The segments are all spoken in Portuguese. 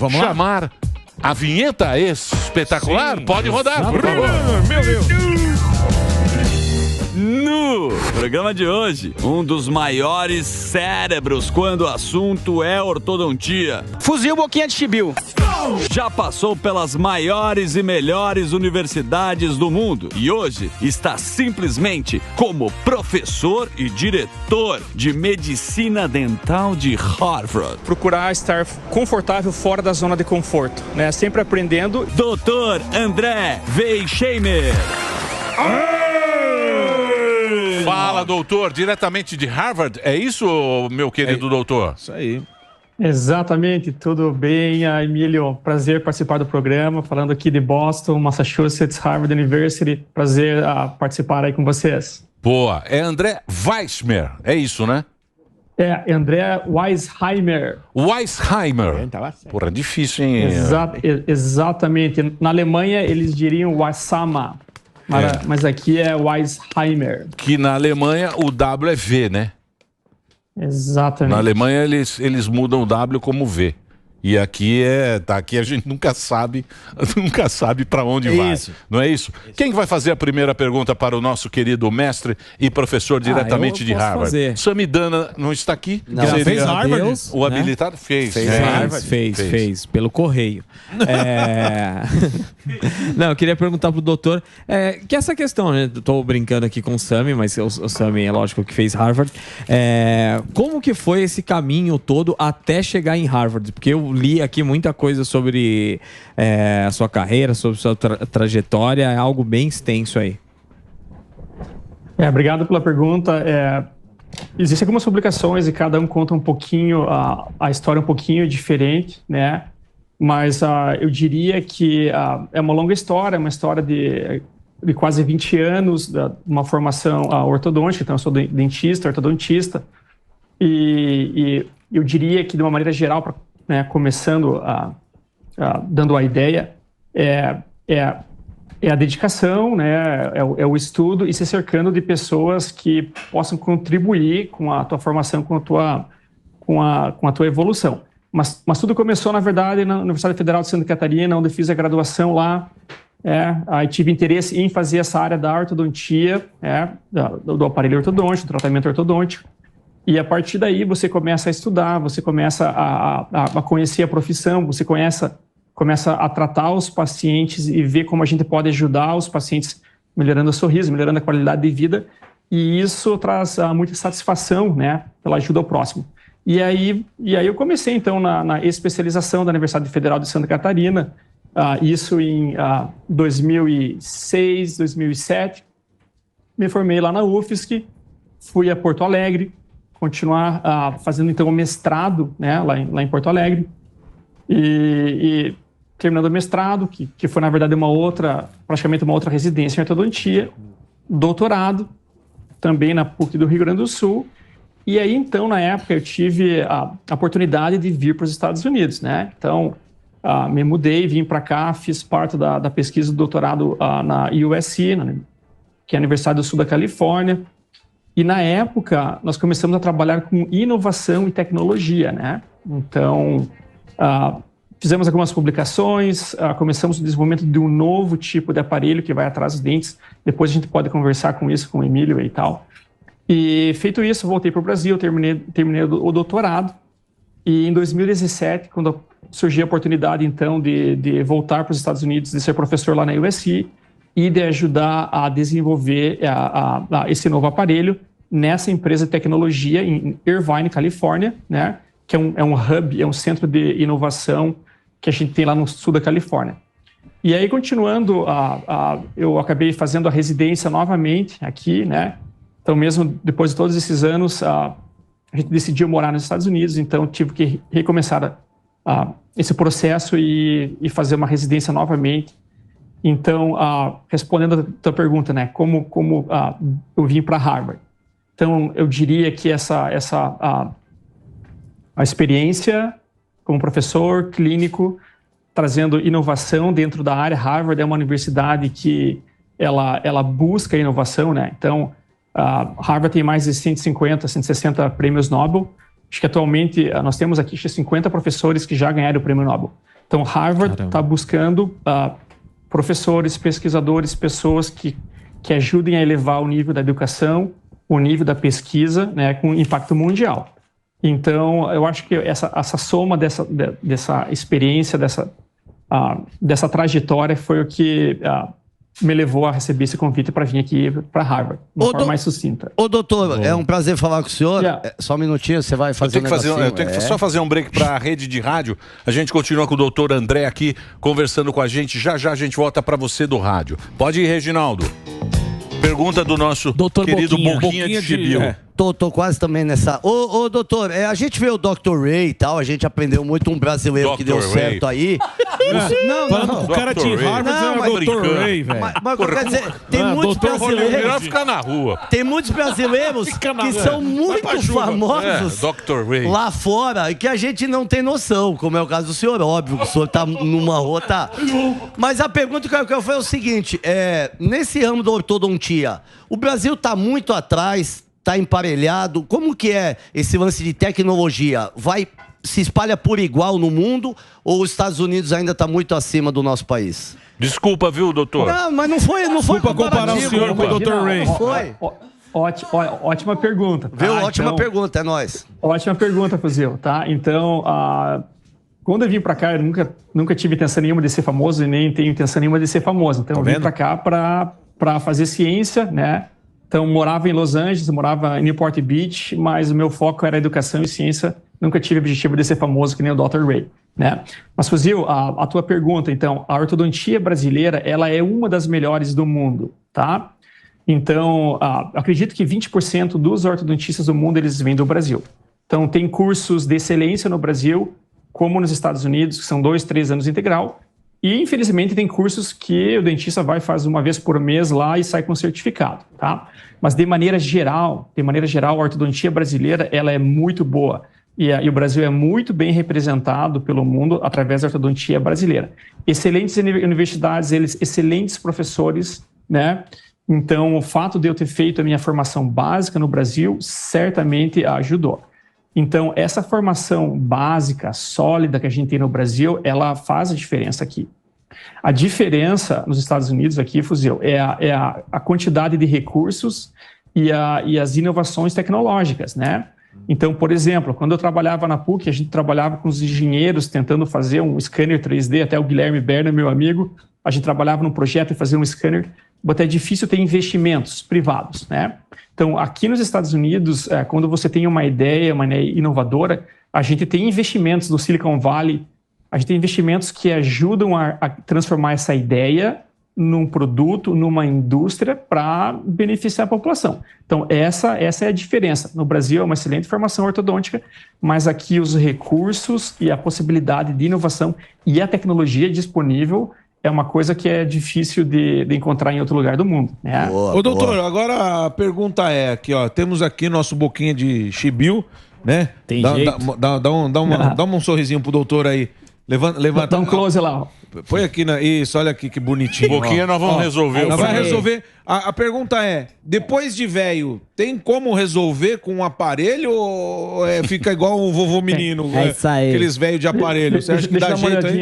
chamar a vinheta espetacular? Sim, pode rodar, por favor. Meu Deus. No programa de hoje, um dos maiores cérebros quando o assunto é ortodontia. Fuzil Boquinha de Chibiu. Já passou pelas maiores e melhores universidades do mundo e hoje está simplesmente como professor e diretor de medicina dental de Harvard. Procurar estar confortável fora da zona de conforto, né? Sempre aprendendo. Dr. André Weichheimer. Fala, doutor, diretamente de Harvard. É isso, meu querido doutor? Isso aí. Exatamente, tudo bem, Emílio? Prazer participar do programa, falando aqui de Boston, Massachusetts, Harvard University. Prazer participar aí com vocês. Boa, é André Weichheimer, é isso, né? É, André Weichheimer. Weichheimer. Porra, difícil, hein? Exatamente. Na Alemanha, eles diriam Weissama. Mas aqui é Weichheimer. Que na Alemanha o W é V, né? Exatamente. Na Alemanha eles mudam o W como V. E aqui aqui a gente nunca sabe para onde vai. Isso. Não é isso? Quem vai fazer a primeira pergunta para o nosso querido mestre e professor diretamente de Harvard? Fazer. Samidana não está aqui? Não, fez Harvard. Deus, o habilitado fez. Fez pelo correio. Não, eu queria perguntar pro doutor que essa questão, né? Estou brincando aqui com o Sami, mas o Sami é lógico que fez Harvard. Como que foi esse caminho todo até chegar em Harvard? Porque eu li aqui muita coisa sobre a sua carreira, sobre sua trajetória, é algo bem extenso aí. Obrigado pela pergunta. Existem algumas publicações e cada um conta um pouquinho, a história um pouquinho diferente, né? Mas eu diria que é uma longa história, uma história de quase 20 anos, uma formação ortodôntica, então eu sou dentista, ortodontista, e eu diria que de uma maneira geral, começando dando a ideia, é a dedicação, né? É o estudo e se cercando de pessoas que possam contribuir com a tua formação, com a tua evolução. Mas tudo começou, na verdade, na Universidade Federal de Santa Catarina, onde fiz a graduação lá. Aí tive interesse em fazer essa área da ortodontia, do aparelho ortodôntico, do tratamento ortodôntico. E a partir daí você começa a estudar, você começa a conhecer a profissão, você começa a tratar os pacientes e ver como a gente pode ajudar os pacientes melhorando o sorriso, melhorando a qualidade de vida. E isso traz muita satisfação, né, pela ajuda ao próximo. E aí eu comecei, então, na especialização da Universidade Federal de Santa Catarina, isso em 2006, 2007. Me formei lá na UFSC, fui a Porto Alegre, continuar fazendo, então, o mestrado, né, lá em Porto Alegre. E terminando o mestrado, que foi, na verdade, praticamente uma outra residência em ortodontia, doutorado, também na PUC do Rio Grande do Sul. E aí, então, na época, eu tive a oportunidade de vir para os Estados Unidos, né? Então, me mudei, vim para cá, fiz parte da pesquisa do doutorado na USC, que é a Universidade do Sul da Califórnia. E, na época, nós começamos a trabalhar com inovação e tecnologia, né? Então, fizemos algumas publicações, começamos o desenvolvimento de um novo tipo de aparelho que vai atrás dos dentes. Depois a gente pode conversar com isso, com o Emílio e tal. E feito isso, voltei para o Brasil, terminei o doutorado. E em 2017, quando surgiu a oportunidade, então, de voltar para os Estados Unidos, de ser professor lá na USC e de ajudar a desenvolver esse novo aparelho nessa empresa de tecnologia em Irvine, Califórnia, né? Que é um hub, é um centro de inovação que a gente tem lá no sul da Califórnia. E aí, continuando, eu acabei fazendo a residência novamente aqui, né? Então, mesmo depois de todos esses anos, a gente decidiu morar nos Estados Unidos, então tive que recomeçar esse processo e fazer uma residência novamente. Então, respondendo a tua pergunta, né, como eu vim para Harvard. Então, eu diria que a experiência como professor clínico, trazendo inovação dentro da área. Harvard é uma universidade que ela busca inovação, né? Então, Harvard tem mais de 150, 160 prêmios Nobel. Acho que atualmente nós temos aqui 50 professores que já ganharam o prêmio Nobel. Então, Harvard está buscando professores, pesquisadores, pessoas que ajudem a elevar o nível da educação, o nível da pesquisa, né, com impacto mundial. Então, eu acho que essa soma dessa experiência, dessa trajetória foi o que me levou a receber esse convite para vir aqui para Harvard, de uma forma mais sucinta. Ô, doutor, é um prazer falar com o senhor. Só um minutinho, você vai fazer eu tenho que só fazer um break para a rede de rádio. A gente continua com o doutor André aqui, conversando com a gente. Já a gente volta para você do rádio. Pode ir, Reginaldo. Pergunta do nosso doutor querido Boquinha de Chibiu. Tô quase também nessa... Ô, doutor, a gente vê o Dr. Ray e tal, a gente aprendeu muito um brasileiro Dr. que deu certo aí. Falando com o cara de Harvard, Dr. Ray, velho. Mas quer dizer, tem muitos brasileiros... Melhor ficar na rua. Tem muitos brasileiros que são muito famosos Dr. Ray. lá fora e que a gente não tem noção, como é o caso do senhor. Óbvio que o senhor tá numa rua, tá. Mas a pergunta que eu foi o seguinte, nesse ramo da ortodontia, o Brasil tá muito atrás, tá emparelhado. Como que é esse lance de tecnologia? Se espalha por igual no mundo ou os Estados Unidos ainda está muito acima do nosso país? Desculpa, viu, doutor? Não, mas não foi comparar o senhor com o Dr. Ray. Foi. Ótima pergunta. Tá? Viu? Ótima pergunta, é nóis. Ótima pergunta, Fuzil, tá? Então, quando eu vim para cá, eu nunca tive intenção nenhuma de ser famoso e nem tenho intenção nenhuma de ser famoso. Então, eu vim para cá para fazer ciência, né? Então, morava em Los Angeles, morava em Newport Beach, mas o meu foco era educação e ciência. Nunca tive o objetivo de ser famoso que nem o Dr. Ray, né? Mas, Fuzil, a tua pergunta, então, a ortodontia brasileira, ela é uma das melhores do mundo, tá? Então, acredito que 20% dos ortodontistas do mundo, eles vêm do Brasil. Então, tem cursos de excelência no Brasil, como nos Estados Unidos, que são 2-3 anos integral. E, infelizmente, tem cursos que o dentista vai fazer uma vez por mês lá e sai com certificado, tá? Mas, de maneira geral, a ortodontia brasileira, ela é muito boa. E o Brasil é muito bem representado pelo mundo através da ortodontia brasileira. Excelentes universidades, excelentes professores, né? Então, o fato de eu ter feito a minha formação básica no Brasil certamente ajudou. Então, essa formação básica, sólida que a gente tem no Brasil, ela faz a diferença aqui. A diferença nos Estados Unidos aqui, Fuzil, é a quantidade de recursos e as inovações tecnológicas, né? Então, por exemplo, quando eu trabalhava na PUC, a gente trabalhava com os engenheiros tentando fazer um scanner 3D, até o Guilherme Berner, meu amigo, a gente trabalhava num projeto de fazer um scanner, mas é difícil ter investimentos privados, né? Então, aqui nos Estados Unidos, quando você tem uma ideia inovadora, a gente tem investimentos do Silicon Valley, a gente tem investimentos que ajudam a transformar essa ideia num produto, numa indústria para beneficiar a população. Então, essa é a diferença. No Brasil é uma excelente formação ortodôntica, mas aqui os recursos e a possibilidade de inovação e a tecnologia disponível é uma coisa que é difícil de encontrar em outro lugar do mundo, né? Ô, doutor, agora a pergunta é aqui, ó, temos aqui nosso Boquinha de Chibiu, né? Tem jeito. Dá um sorrisinho pro doutor aí. Levanta. Dá um close lá, ó. Põe aqui isso, olha aqui que bonitinho. Boquinha nós vamos resolver. Nós vamos resolver. A pergunta é, depois de velho, tem como resolver com um aparelho ou fica igual um vovô menino? É isso aí. Aqueles velhos de aparelho. Você acha que dá jeito aí?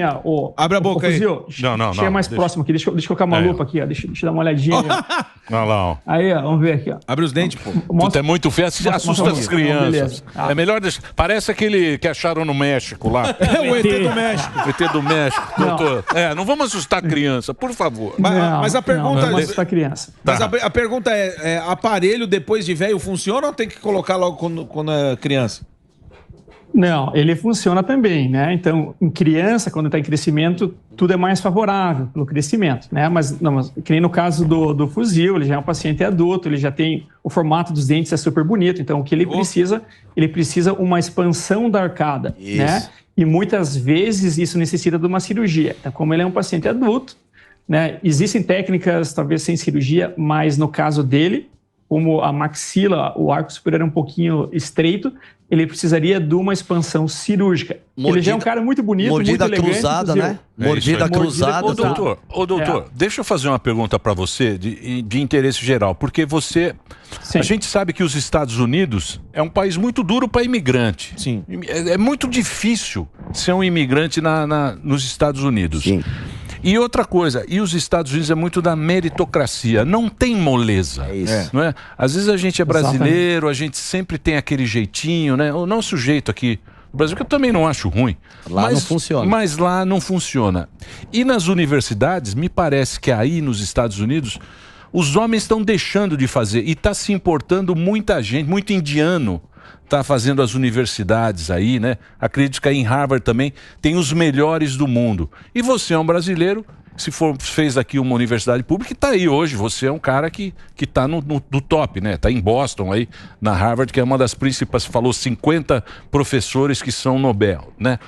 Abre a boca aí. Não. Chega mais próximo aqui. Deixa eu colocar uma lupa aqui, ó. Deixa eu dar uma olhadinha. Olha lá, ó. Aí, ó, vamos ver aqui, ó. Abre os dentes, pô. Tu é muito feio, assusta as crianças. É melhor deixar. Parece aquele que acharam no México lá. O ET do México. O ET do México, doutor. Não vamos assustar a criança, por favor. Mas a pergunta não vamos assustar a criança. Mas a pergunta é, aparelho depois de velho funciona ou tem que colocar logo quando é criança? Não, ele funciona também, né? Então, em criança, quando está em crescimento, tudo é mais favorável pelo crescimento, né? Mas que nem no caso do Fuzil, ele já é um paciente adulto, ele já tem o formato dos dentes é super bonito, então o que ele precisa uma expansão da arcada, né? E muitas vezes isso necessita de uma cirurgia. Então, como ele é um paciente adulto, né? Existem técnicas talvez sem cirurgia, mas no caso dele, como a maxila, o arco superior é um pouquinho estreito, ele precisaria de uma expansão cirúrgica. Ele já é um cara muito bonito, mordida muito elegante, cruzada, né? Mordida cruzada. Ô, doutor, deixa eu fazer uma pergunta para você de interesse geral, porque você... Sim. A gente sabe que os Estados Unidos é um país muito duro para imigrante. Sim. É muito difícil ser um imigrante nos Estados Unidos. Sim. E outra coisa, e os Estados Unidos é muito da meritocracia, não tem moleza. É isso. Não é? Às vezes a gente é brasileiro, a gente sempre tem aquele jeitinho, né? O nosso jeito aqui no Brasil, que eu também não acho ruim. Lá não funciona. Mas lá não funciona. E nas universidades, me parece que aí nos Estados Unidos, os homens estão deixando de fazer e está se importando muita gente, muito indiano está fazendo as universidades aí, né? Acredito que aí em Harvard também tem os melhores do mundo. E você é um brasileiro, fez aqui uma universidade pública e está aí hoje. Você é um cara que está no top, né? Está em Boston aí, na Harvard, que é uma das principais, falou 50 professores que são Nobel, né?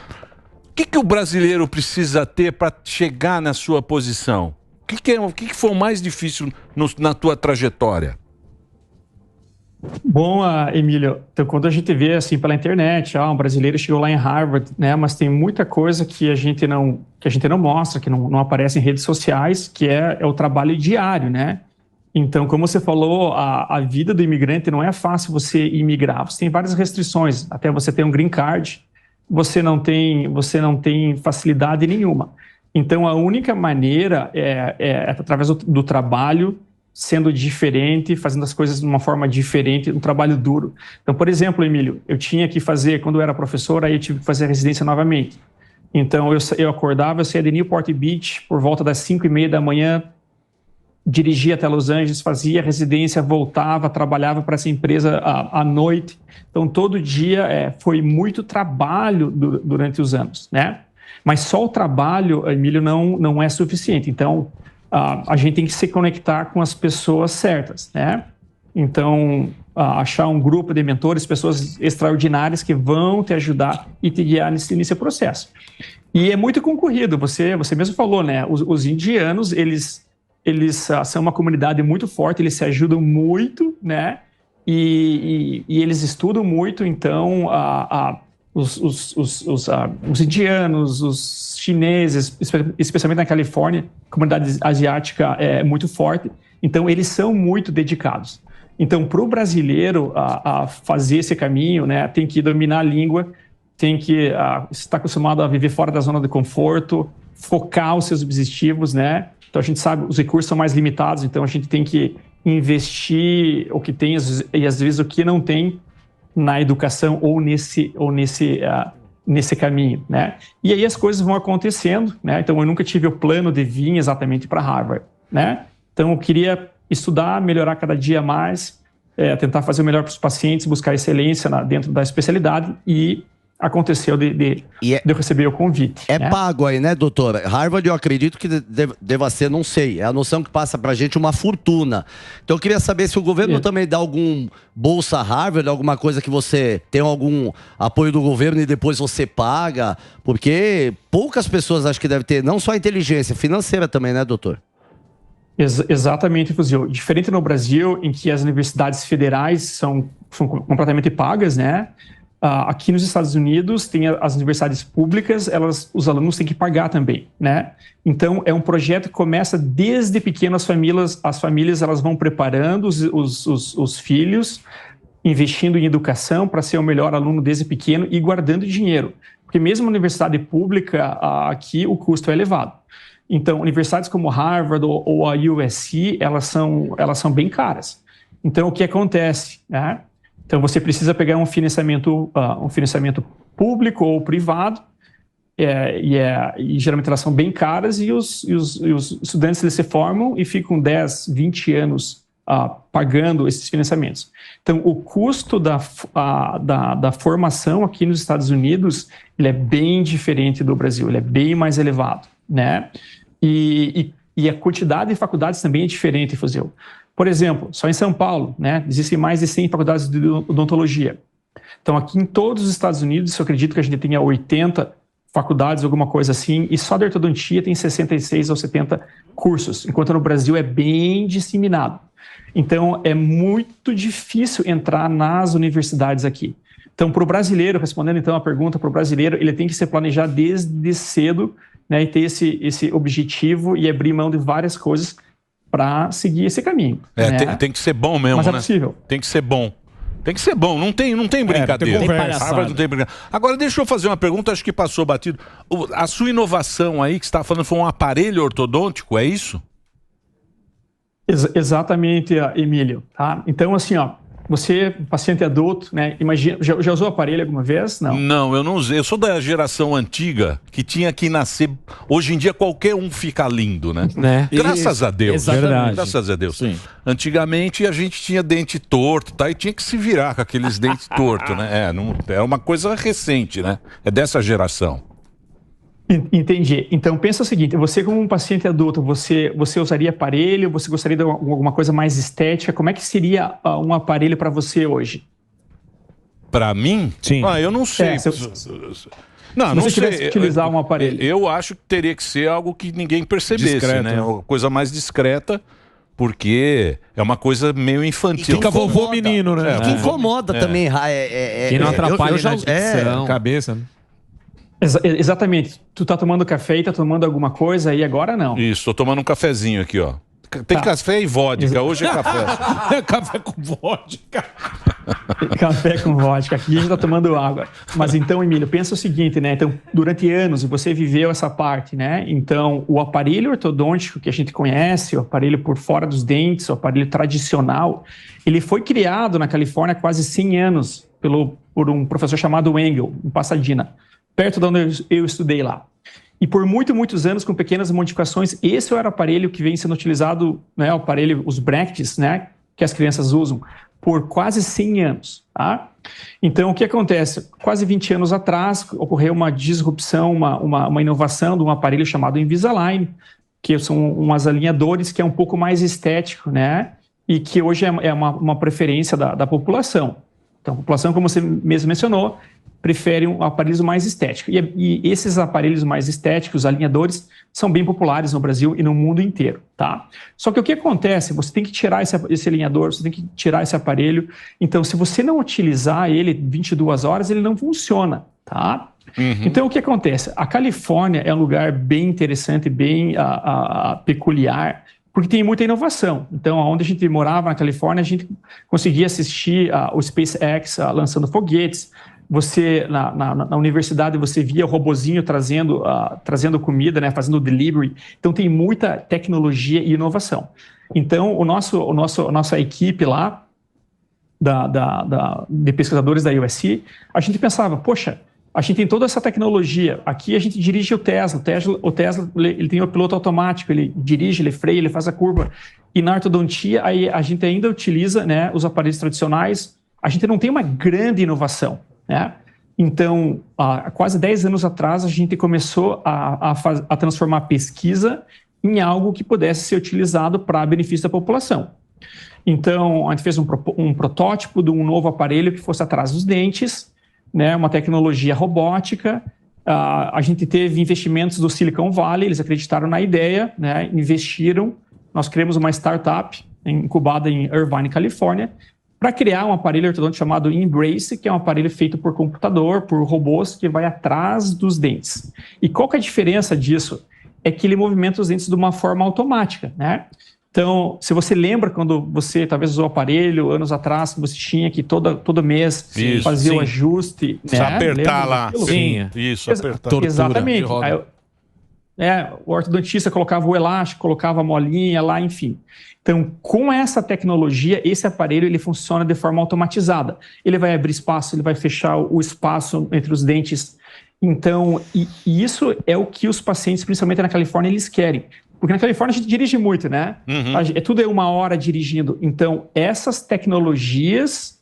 O que o brasileiro precisa ter para chegar na sua posição? O que foi o mais difícil na tua trajetória? Bom, Emílio, então quando a gente vê assim pela internet, um brasileiro chegou lá em Harvard, né? Mas tem muita coisa que a gente não mostra, que não aparece em redes sociais, que é o trabalho diário, né? Então, como você falou, a vida do imigrante não é fácil você imigrar. Você tem várias restrições, até você ter um green card, você não tem facilidade nenhuma. Então, a única maneira é através do trabalho, sendo diferente, fazendo as coisas de uma forma diferente, um trabalho duro. Então, por exemplo, Emílio, eu tinha que fazer, quando eu era professor, aí eu tive que fazer a residência novamente. Então, eu acordava, eu saía de Newport Beach por volta das 5:30 da manhã, dirigia até Los Angeles, fazia a residência, voltava, trabalhava para essa empresa à noite. Então, todo dia foi muito trabalho durante os anos, né? Mas só o trabalho, Emílio, não é suficiente. Então, a gente tem que se conectar com as pessoas certas, né? Então, achar um grupo de mentores, pessoas extraordinárias que vão te ajudar e te guiar nesse processo. E é muito concorrido, você mesmo falou, né? Os indianos, eles são uma comunidade muito forte, eles se ajudam muito, né? E eles estudam muito, então os indianos, os chineses, especialmente na Califórnia, a comunidade asiática é muito forte, então eles são muito dedicados. Então, para o brasileiro a fazer esse caminho, né, tem que dominar a língua, tem que estar acostumado a viver fora da zona de conforto, focar os seus objetivos, né? Então, a gente sabe, os recursos são mais limitados, então a gente tem que investir o que tem e, às vezes, o que não tem na educação ou nesse caminho, né? E aí as coisas vão acontecendo, né? Então, eu nunca tive o plano de vir exatamente para Harvard, né? Então, eu queria estudar, melhorar cada dia mais, tentar fazer o melhor para os pacientes, buscar excelência dentro da especialidade e aconteceu de eu receber o convite. Né? Pago aí, né, doutora? Harvard, eu acredito que deva ser, não sei, é a noção que passa pra gente uma fortuna. Então eu queria saber se o governo também dá algum bolsa Harvard, alguma coisa que você tem algum apoio do governo e depois você paga, porque poucas pessoas acho que devem ter, não só a inteligência financeira também, né, doutor? Exatamente, Fuzil. Diferente no Brasil, em que as universidades federais são completamente pagas, né? Aqui nos Estados Unidos, tem as universidades públicas, os alunos têm que pagar também, né? Então, é um projeto que começa desde pequeno, as famílias elas vão preparando os filhos, investindo em educação para ser o melhor aluno desde pequeno e guardando dinheiro. Porque mesmo a universidade pública, aqui o custo é elevado. Então, universidades como Harvard ou a USC, elas são bem caras. Então, o que acontece, né? Então, você precisa pegar um financiamento público ou privado, e geralmente elas são bem caras, e os estudantes eles se formam e ficam 10, 20 anos pagando esses financiamentos. Então, o custo da formação aqui nos Estados Unidos ele é bem diferente do Brasil, ele é bem mais elevado, né? E a quantidade de faculdades também é diferente, Fuzil. Por exemplo, só em São Paulo, né, existem mais de 100 faculdades de odontologia. Então, aqui em todos os Estados Unidos, eu acredito que a gente tenha 80 faculdades, alguma coisa assim, e só de ortodontia tem 66 ou 70 cursos, enquanto no Brasil é bem disseminado. Então, é muito difícil entrar nas universidades aqui. Então, para o brasileiro, respondendo então a pergunta, para o brasileiro, ele tem que se planejar desde cedo, né, e ter esse objetivo e abrir mão de várias coisas para seguir esse caminho. Né? Tem que ser bom mesmo, mas é né? possível. Tem que ser bom. Tem que ser bom, não tem brincadeira. Harvard não tem brincadeira. Agora, deixa eu fazer uma pergunta, acho que passou batido. A sua inovação aí, que você estava falando, foi um aparelho ortodôntico, é isso? Exatamente, Emílio. Tá? Então, assim, ó, você, paciente adulto, né? Imagina, já usou aparelho alguma vez? Não. Não, eu não usei. Eu sou da geração antiga que tinha que nascer. Hoje em dia qualquer um fica lindo, né? Graças a Deus. Exatamente. Graças a Deus. Sim. Antigamente a gente tinha dente torto, tá? E tinha que se virar com aqueles dentes tortos, né? É uma coisa recente, né? É dessa geração. Entendi. Então, pensa o seguinte, você como um paciente adulto, você usaria aparelho? Você gostaria de alguma coisa mais estética? Como é que seria um aparelho para você hoje? Para mim? Sim. Eu não sei. Não sei. Tivesse que utilizar um aparelho. Eu acho que teria que ser algo que ninguém percebesse, Discreto, né? Uma coisa mais discreta, porque é uma coisa meio infantil. Fica vovô menino, né? Que incomoda também. Que não atrapalha na dicção. Cabeça, né? Exatamente. Tu tá tomando café e tá tomando alguma coisa e agora não. Isso, tô tomando um cafezinho aqui, ó. Tem café e vodka, hoje é café. Café com vodka. Café com vodka, aqui a gente tá tomando água. Mas então, Emílio, pensa o seguinte, né? Então, durante anos você viveu essa parte, né? Então, o aparelho ortodôntico que a gente conhece, o aparelho por fora dos dentes, o aparelho tradicional, ele foi criado na Califórnia há quase 100 anos por um professor chamado Engel, em Pasadena, perto de onde eu estudei lá. E por muitos anos, com pequenas modificações, esse é o aparelho que vem sendo utilizado, né, o aparelho, os brackets, né, que as crianças usam, por quase 100 anos. Tá? Então, o que acontece? Quase 20 anos atrás, ocorreu uma disrupção, uma inovação de um aparelho chamado Invisalign, que são umas alinhadores que é um pouco mais estético, né, e que hoje é uma preferência da população. Então, a população, como você mesmo mencionou, prefere aparelhos mais estéticos. E esses aparelhos mais estéticos, alinhadores, são bem populares no Brasil e no mundo inteiro, tá? Só que o que acontece? Você tem que tirar esse alinhador, você tem que tirar esse aparelho. Então, se você não utilizar ele 22 horas, ele não funciona, tá? Então, o que acontece? A Califórnia é um lugar bem interessante, bem peculiar, porque tem muita inovação. Então, onde a gente morava na Califórnia, a gente conseguia assistir o SpaceX lançando foguetes. Você, na universidade, você via o robozinho trazendo comida, né, fazendo delivery. Então, tem muita tecnologia e inovação. Então, a nossa equipe lá, de pesquisadores da USC, a gente pensava, poxa, a gente tem toda essa tecnologia. Aqui a gente dirige o Tesla. O Tesla ele tem o piloto automático, ele dirige, ele freia, ele faz a curva. E na ortodontia, aí a gente ainda utiliza, né, os aparelhos tradicionais. A gente não tem uma grande inovação, né? Então, há quase 10 anos atrás, a gente começou a transformar a pesquisa em algo que pudesse ser utilizado para benefício da população. Então, a gente fez um protótipo de um novo aparelho que fosse atrás dos dentes, né, uma tecnologia robótica. A gente teve investimentos do Silicon Valley, eles acreditaram na ideia, né, investiram. Nós criamos uma startup incubada em Irvine, Califórnia, para criar um aparelho ortodôntico chamado Embrace, que é um aparelho feito por computador, por robôs, que vai atrás dos dentes. E qual que é a diferença disso? É que ele movimenta os dentes de uma forma automática, né? Então, se você lembra quando você talvez usou o aparelho, anos atrás, que você tinha que todo mês fazer o ajuste. Né? Apertar lá. Sim. Isso, apertar. Exatamente. O ortodontista colocava o elástico, colocava a molinha lá, enfim. Então, com essa tecnologia, esse aparelho ele funciona de forma automatizada. Ele vai abrir espaço, ele vai fechar o espaço entre os dentes. Então, e isso é o que os pacientes, principalmente na Califórnia, eles querem. Porque na Califórnia a gente dirige muito, né? Tudo é 1 hora dirigindo. Então, essas tecnologias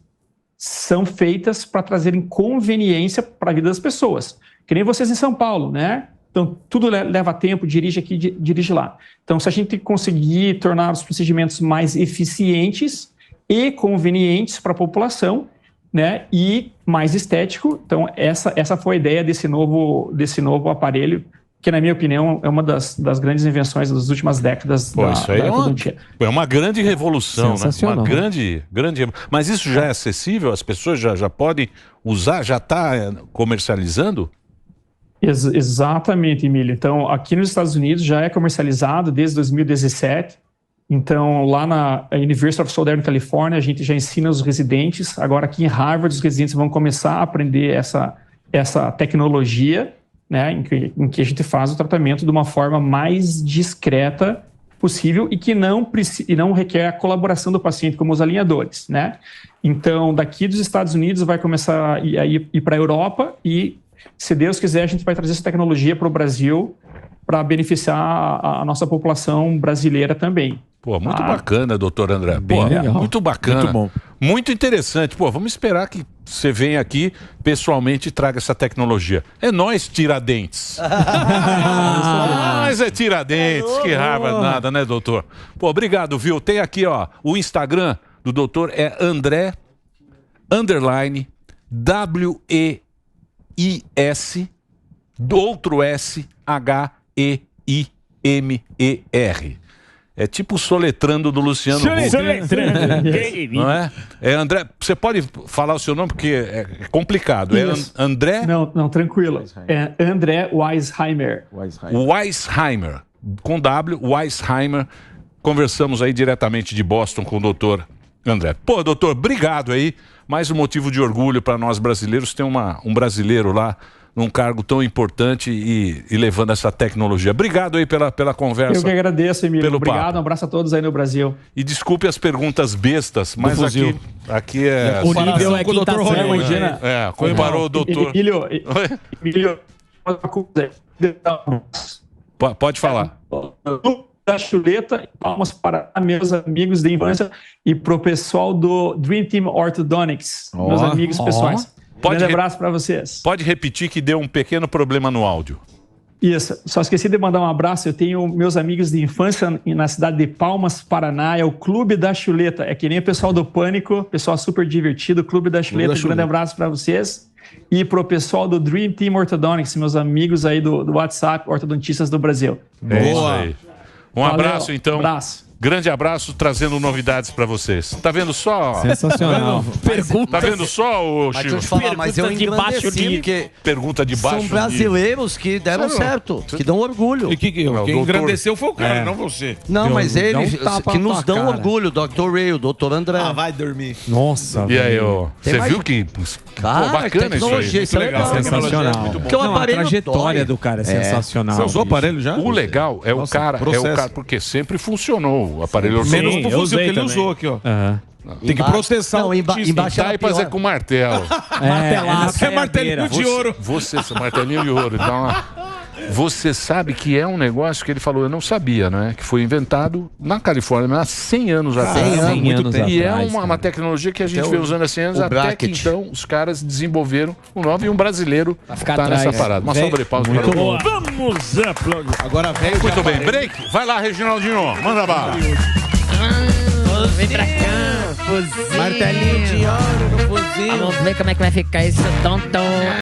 são feitas para trazerem conveniência para a vida das pessoas. Que nem vocês em São Paulo, né? Então, tudo leva tempo, dirige aqui, dirige lá. Então, se a gente conseguir tornar os procedimentos mais eficientes e convenientes para a população, né? E mais estético. Então, essa foi a ideia desse novo aparelho, que, na minha opinião, é uma das grandes invenções das últimas décadas Isso aí é uma grande revolução, né? Uma grande. Mas isso já é acessível? As pessoas já podem usar? Já está comercializando? Exatamente, Emílio. Então, aqui nos Estados Unidos já é comercializado desde 2017. Então, lá na University of Southern California, a gente já ensina os residentes. Agora, aqui em Harvard, os residentes vão começar a aprender essa tecnologia, né, em que a gente faz o tratamento de uma forma mais discreta possível e que não requer a colaboração do paciente, como os alinhadores, né? Então, daqui dos Estados Unidos vai começar a ir para a Europa e, se Deus quiser, a gente vai trazer essa tecnologia para o Brasil para beneficiar a nossa população brasileira também. Pô, muito bacana, doutor André. Pô, muito bacana. Muito bom. Muito interessante. Pô, vamos esperar que você venha aqui pessoalmente e traga essa tecnologia. É nós, Tiradentes. Nós é Tiradentes. Que Harvard nada, né, doutor? Pô, obrigado, viu? Tem aqui, ó, o Instagram do doutor é André _ WEIS outro S HEIMER. É tipo soletrando do Luciano Huck. Não é? É André, você pode falar o seu nome porque é complicado. É André? Não, tranquilo. É André Weisheimer. Weisheimer. Com W, Weisheimer. Conversamos aí diretamente de Boston com o doutor André. Pô, doutor, obrigado aí. Mais um motivo de orgulho para nós brasileiros ter um brasileiro lá num cargo tão importante e levando essa tecnologia. Obrigado aí pela conversa. Eu que agradeço, Emílio. Obrigado, papo. Um abraço a todos aí no Brasil. E desculpe as perguntas bestas, mas aqui é... O nível é quinta série. Comparou o doutor... Emílio, pode falar. Da Chuleta, palmas para meus amigos de infância e pro pessoal do Dream Team Orthodontics, meus amigos pessoais. Grande abraço para vocês. Pode repetir que deu um pequeno problema no áudio. Isso, só esqueci de mandar um abraço. Eu tenho meus amigos de infância na cidade de Palmas, Paraná, é o Clube da Chuleta. É que nem o pessoal do Pânico, pessoal super divertido, Clube da Chuleta. Grande abraço para vocês. E pro pessoal do Dream Team Orthodontics, meus amigos aí do WhatsApp, ortodontistas do Brasil. É isso aí. Um abraço, então. Abraço. Grande abraço, trazendo novidades para vocês. Tá vendo só? Sensacional. Tá vendo só, Mas deixa eu te falar, mas eu engrandeci, porque pergunta de baixo são brasileiros que deram certo, que dão orgulho. E quem engrandeceu foi o cara, não você. Não, mas eles que nos dão orgulho, Dr. Ray, o Dr. André. Vai dormir. Nossa. E aí, você viu que bacana isso aí? Isso é legal. Sensacional. Porque a trajetória do cara é sensacional. Você usou o aparelho já? O legal é o cara, porque sempre funcionou. O aparelho ortodôntico. Menos pro fuzil que ele usou aqui, ó. Tem que processar o embaixo e fazer com martelo. É martelinho de ouro. Martelinho de ouro. Então, você sabe que é um negócio que ele falou, eu não sabia, né? Que foi inventado na Califórnia há 100 anos atrás. 100 anos atrás. E é uma tecnologia que a gente vem usando há 100 anos, até que então os caras desenvolveram um novo e um brasileiro tá nessa parada. Uma salva de palmas. Muito bom. Vamos aplaudir. Agora vem. Muito bem, break. Vai lá, Reginaldinho. Manda bala. Vem pra cá, fuzil. Martelinho de ouro no fuzil. Vamos ver como é que vai ficar esse tonto.